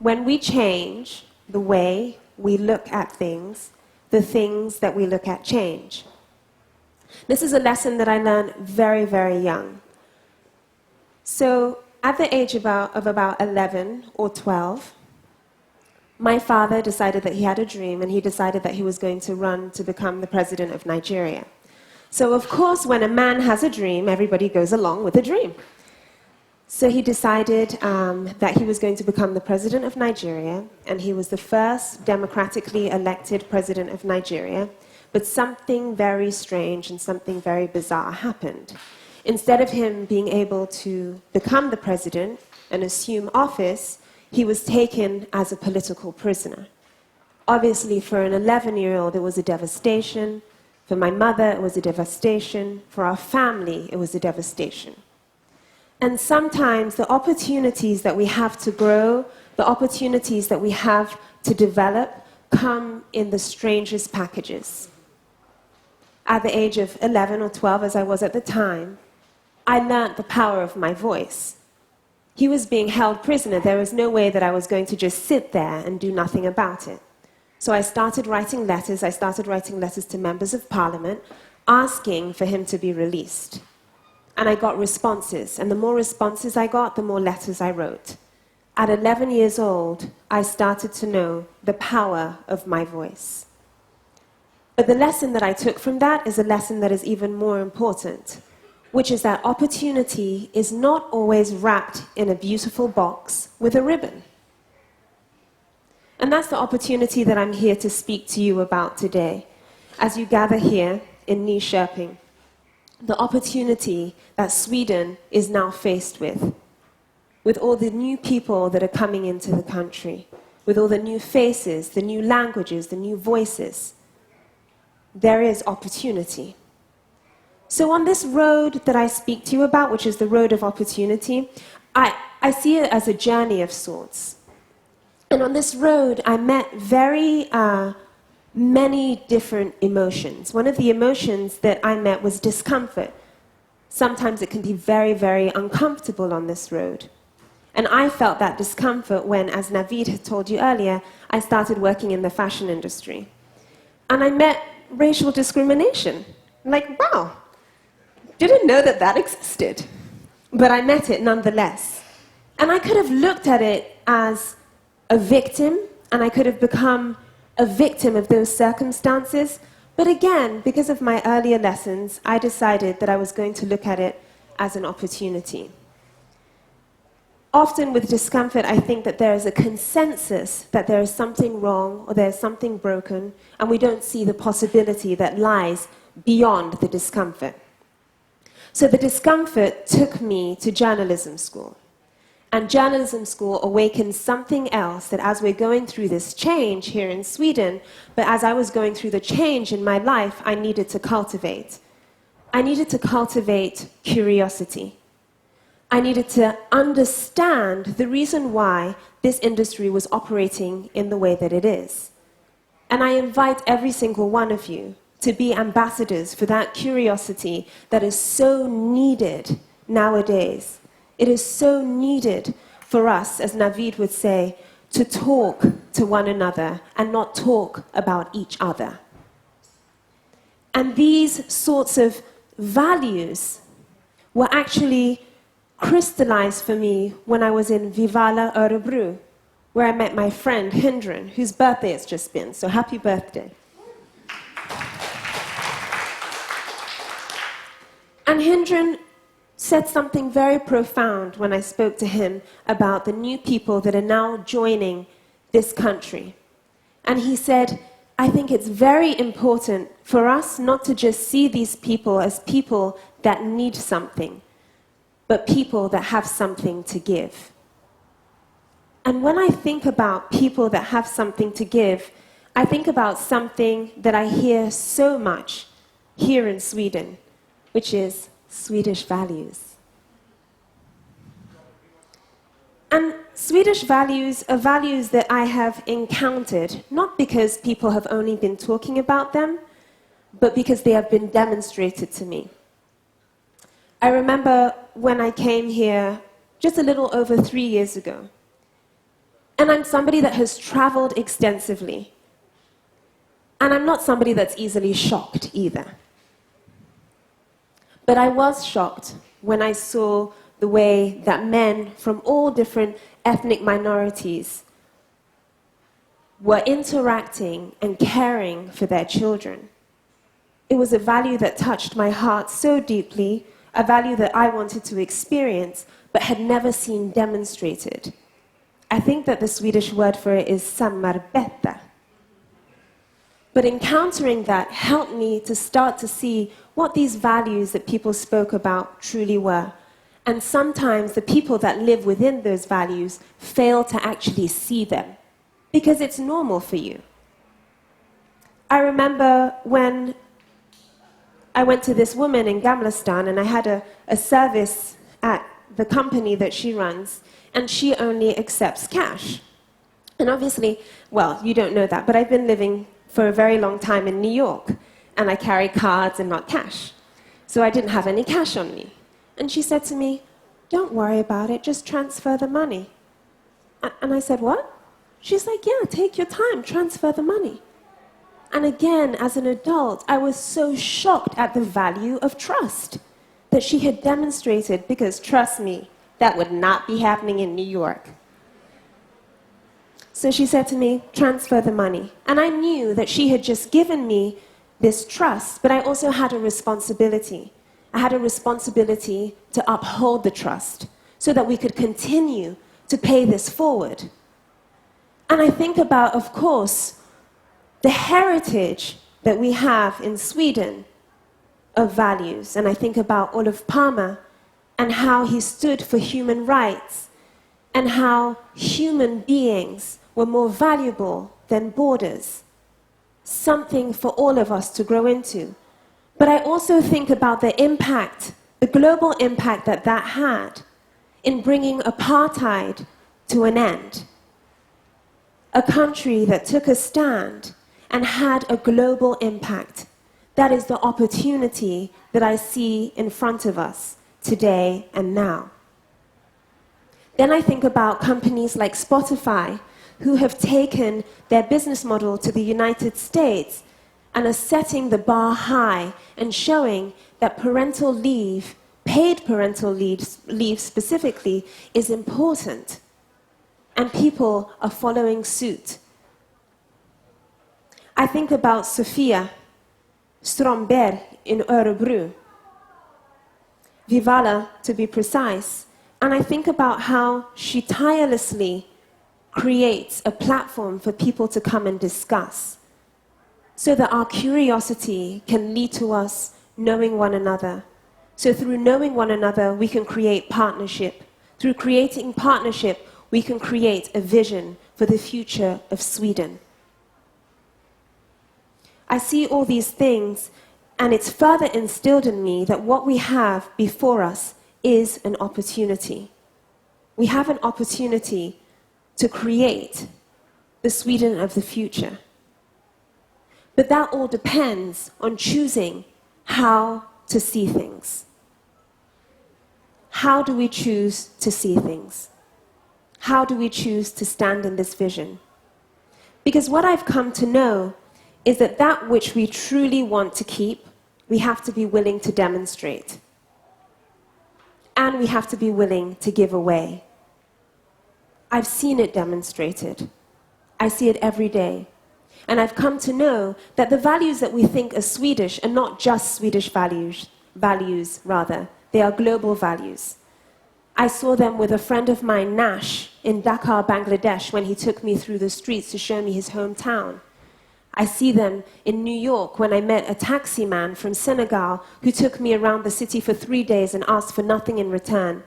when we change the way we look at things, the things that we look at change. This is a lesson that I learned very, very young. So at the age of about 11 or 12, my father decided that he had a dream, and he decided that he was going to run to become the president of Nigeria. So of course, when a man has a dream, everybody goes along with the dream. So he decided that he was going to become the president of Nigeria, and he was the first democratically elected president of Nigeria. But something very strange and something very bizarre happened. Instead of him being able to become the president and assume office, he was taken as a political prisoner. Obviously, for an 11-year-old, it was a devastation. For my mother, it was a devastation. For our family, it was a devastation. And sometimes the opportunities that we have to grow, the opportunities that we have to develop, come in the strangest packages. At the age of 11 or 12, as I was at the time, I learned the power of my voice. He was being held prisoner. There was no way that I was going to just sit there and do nothing about it. So I started writing letters. I started writing letters to members of parliament, asking for him to be released. And I got responses. And the more responses I got, the more letters I wrote. At 11 years old, I started to know the power of my voice. But the lesson that I took from that is a lesson that is even more important, which is that opportunity is not always wrapped in a beautiful box with a ribbon. And that's the opportunity that I'm here to speak to you about today, as you gather here in Nyköping. The opportunity that Sweden is now faced with all the new people that are coming into the country, with all the new faces, the new languages, the new voices. There is opportunity. So on this road that I speak to you about, which is the road of opportunity, I see it as a journey of sorts. And on this road, I met very many different emotions. One of the emotions that I met was discomfort. Sometimes it can be very, very uncomfortable on this road. And I felt that discomfort when, as Navid had told you earlier, I started working in the fashion industry. And I met racial discrimination. Like, wow, didn't know that that existed. But I met it nonetheless. And I could have looked at it as a victim, and I could have become a victim of those circumstances. But again, because of my earlier lessons, I decided that I was going to look at it as an opportunity. Often with discomfort, I think that there is a consensus that there is something wrong or there is something broken, and we don't see the possibility that lies beyond the discomfort. So the discomfort took me to journalism school. And journalism school awakened something else that as we're going through this change here in Sweden, but as I was going through the change in my life, I needed to cultivate. I needed to cultivate curiosity. I needed to understand the reason why this industry was operating in the way that it is. And I invite every single one of you to be ambassadors for that curiosity that is so needed nowadays. It is so needed for us, as Navid would say, to talk to one another and not talk about each other. And these sorts of values were actually crystallized for me when I was in Vivala, Örebro, where I met my friend Hindran, whose birthday it's just been, so happy birthday. And Hindran said something very profound when I spoke to him about the new people that are now joining this country. And he said, I think it's very important for us not to just see these people as people that need something, but people that have something to give. And when I think about people that have something to give, I think about something that I hear so much here in Sweden, which is Swedish values. And Swedish values are values that I have encountered, not because people have only been talking about them, but because they have been demonstrated to me. I remember when I came here just a little over 3 years ago. And I'm somebody that has traveled extensively. And I'm not somebody that's easily shocked either. But I was shocked when I saw the way that men from all different ethnic minorities were interacting and caring for their children. It was a value that touched my heart so deeply, a value that I wanted to experience, but had never seen demonstrated. I think that the Swedish word for it is samarbete. But encountering that helped me to start to see what these values that people spoke about truly were. And sometimes the people that live within those values fail to actually see them, because it's normal for you. I remember when I went to this woman in Gamlastan, and I had a service at the company that she runs, and she only accepts cash. And obviously, well, you don't know that, but I've been living for a very long time in New York, and I carry cards and not cash. So I didn't have any cash on me. And she said to me, "Don't worry about it, just transfer the money." And I said, "What?" She's like, "Yeah, take your time, transfer the money." And again, as an adult, I was so shocked at the value of trust that she had demonstrated, because trust me, that would not be happening in New York. So she said to me, "Transfer the money." And I knew that she had just given me this trust, but I also had a responsibility. I had a responsibility to uphold the trust so that we could continue to pay this forward. And I think about, of course, the heritage that we have in Sweden of values. And I think about Olof Palme and how he stood for human rights and how human beings were more valuable than borders. Something for all of us to grow into. But I also think about the impact, the global impact that that had in bringing apartheid to an end. A country that took a stand and had a global impact. That is the opportunity that I see in front of us today and now. Then I think about companies like Spotify, who have taken their business model to the United States and are setting the bar high and showing that parental leave, paid parental leave specifically, is important. And people are following suit. I think about Sofia Stromberg in Örebro, Vivala to be precise, and I think about how she tirelessly creates a platform for people to come and discuss, so that our curiosity can lead to us knowing one another. So through knowing one another, we can create partnership. Through creating partnership, we can create a vision for the future of Sweden. I see all these things, and it's further instilled in me that what we have before us is an opportunity. We have an opportunity to create the Sweden of the future. But that all depends on choosing how to see things. How do we choose to see things? How do we choose to stand in this vision? Because what I've come to know is that that which we truly want to keep, we have to be willing to demonstrate. And we have to be willing to give away. I've seen it demonstrated. I see it every day. And I've come to know that the values that we think are Swedish are not just Swedish values, they are global values. I saw them with a friend of mine, Nash, in Dhaka, Bangladesh, when he took me through the streets to show me his hometown. I see them in New York when I met a taxi man from Senegal who took me around the city for 3 days and asked for nothing in return.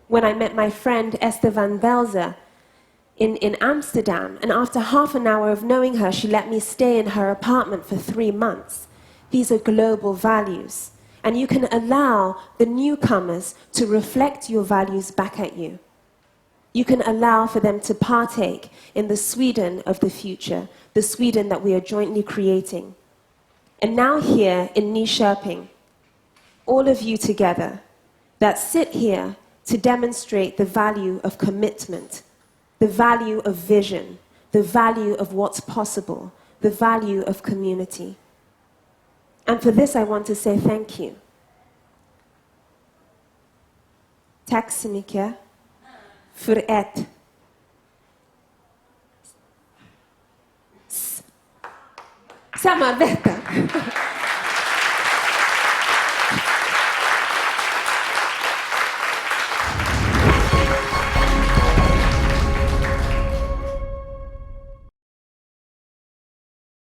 When I met my friend Esther van Velze in Amsterdam, and after half an hour of knowing her, she let me stay in her apartment for 3 months. These are global values, and you can allow the newcomers to reflect your values back at you. You can allow for them to partake in the Sweden of the future, the Sweden that we are jointly creating. And now here in Nyköping, all of you together that sit here to demonstrate the value of commitment, the value of vision, the value of what's possible, the value of community. And for this I want to say thank you. Tack så mycket för ett samarbete.